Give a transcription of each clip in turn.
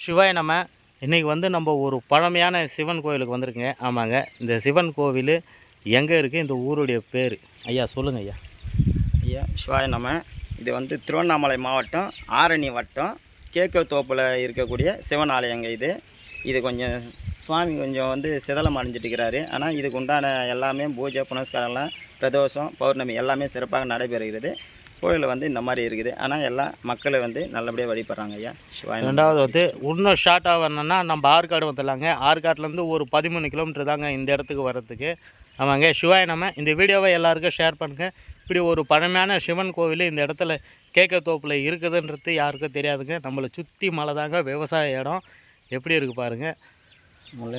சிவாய நம்ம இன்றைக்கி வந்து நம்ம ஒரு பழமையான சிவன் கோவிலுக்கு வந்திருக்குங்க. ஆமாங்க, இந்த சிவன் கோவில் எங்கே இருக்குது, இந்த ஊருடைய பேர் ஐயா சொல்லுங்கள் ஐயா. ஐயா சிவாய நம்ம இது வந்து திருவண்ணாமலை மாவட்டம் ஆரணி வட்டம் கேக்கத்தோப்பில் இருக்கக்கூடிய சிவன் ஆலயங்க. இது கொஞ்சம் சுவாமி கொஞ்சம் வந்து சிதலம் அடைஞ்சிட்டு இருக்கிறாரு. ஆனால் இதுக்கு உண்டான எல்லாமே பூஜை புனஸ்காரம்லாம் பிரதோஷம் பௌர்ணமி எல்லாமே சிறப்பாக நடைபெறுகிறது. கோயில் வந்து இந்த மாதிரி இருக்குது. ஆனால் எல்லா மக்களை வந்து நல்லபடியாக வழிபடுறாங்க ஐயா சிவாய. ரெண்டாவது வந்து இன்னும் ஷார்ட்டாக வரணுன்னா நம்ம ஆற்காடு வந்துடலாங்க. ஆற்காட்டிலேருந்து ஒரு 13 கிலோமீட்டர் தாங்க இந்த இடத்துக்கு வர்றதுக்கு. ஆமாங்க, சிவாய நம்ம இந்த வீடியோவை எல்லாருக்கும் ஷேர் பண்ணுங்கள். இப்படி ஒரு பழமையான சிவன் கோவில் இந்த இடத்துல கேக்கத்தோப்பில் இருக்குதுன்றது யாருக்கும் தெரியாதுங்க. நம்மளை சுற்றி மலை தாங்க, விவசாய இடம் எப்படி இருக்குது பாருங்கள்.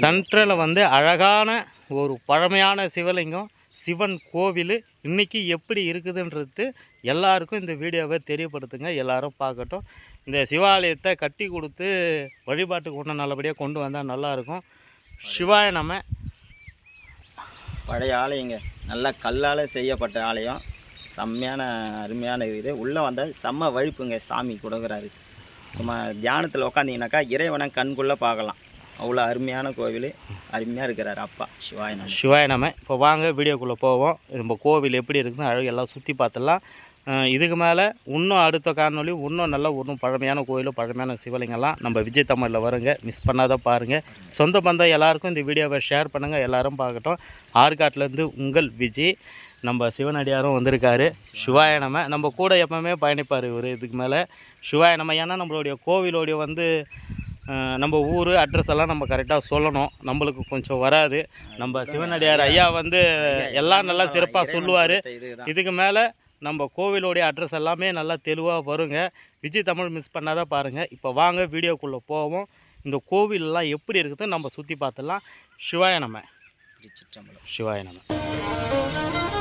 சென்ட்ரலில் வந்து அழகான ஒரு பழமையான சிவலிங்கம் சிவன் கோவில் இன்றைக்கி எப்படி இருக்குதுன்றது எல்லாருக்கும் இந்த வீடியோவை தெரியப்படுத்துங்க. எல்லோரும் பார்க்கட்டும். இந்த சிவாலயத்தை கட்டி கொடுத்து வழிபாட்டுக்கு ஒன்று நல்லபடியாக கொண்டு வந்தால் நல்லாயிருக்கும். சிவாய நம்ம பழைய ஆலயங்க, நல்லா கல்லால் செய்யப்பட்ட ஆலயம், செம்மையான அருமையான இருக்குது. உள்ளே வந்தால் செம்ம வழிப்புங்க. சாமி கொடுக்குறாரு. சும்மா தியானத்தில் உட்காந்திங்கனாக்கா இறைவனை கண்குள்ளே பார்க்கலாம். அவ்வளோ அருமையான கோவில், அருமையாக இருக்கிறார் அப்பா சிவாய நம்ம. சிவாய நம்ம இப்போ வாங்க வீடியோக்குள்ளே போவோம். நம்ம கோவில் எப்படி இருக்குதுன்னு அழகு எல்லாம் சுற்றி பார்த்துடலாம். இதுக்கு மேலே இன்னும் அடுத்த காணொலி இன்னும் நல்லா இன்னும் பழமையான கோயில் பழமையான சிவலிங்கெல்லாம் நம்ம விஜய் தமிழில் வருங்க. மிஸ் பண்ணாத பாருங்கள். சொந்த பந்தம் எல்லாருக்கும் இந்த வீடியோவை ஷேர் பண்ணுங்கள். எல்லோரும் பார்க்கட்டும். ஆற்காட்டிலேருந்து உங்கள் விஜய் நம்ம சிவனடியாரும் வந்திருக்காரு. சிவாய நம்ம கூட எப்போவுமே பயணிப்பார் இவர். இதுக்கு மேலே சிவாய நம்ம ஏன்னா நம்மளுடைய கோவிலோடைய வந்து நம்ம ஊர் அட்ரஸ் எல்லாம் நம்ம கரெக்டாக சொல்லணும். நம்மளுக்கு கொஞ்சம் வராது. நம்ம சிவனடியார் ஐயா வந்து எல்லாம் நல்லா சிறப்பாக சொல்லுவார். இதுக்கு மேலே நம்ம கோவிலோடைய அட்ரஸ் எல்லாமே நல்லா தெளிவாக வருங்க. விஜய் தமிழ் மிஸ் பண்ணாதான் பாருங்கள். இப்போ வாங்க வீடியோக்குள்ளே போவோம். இந்த கோவிலெலாம் எப்படி இருக்குது நம்ம சுற்றி பார்த்துடலாம். சிவாய நம்ம. திருச்சிற்றம்பலம். சிவாய நம்ம.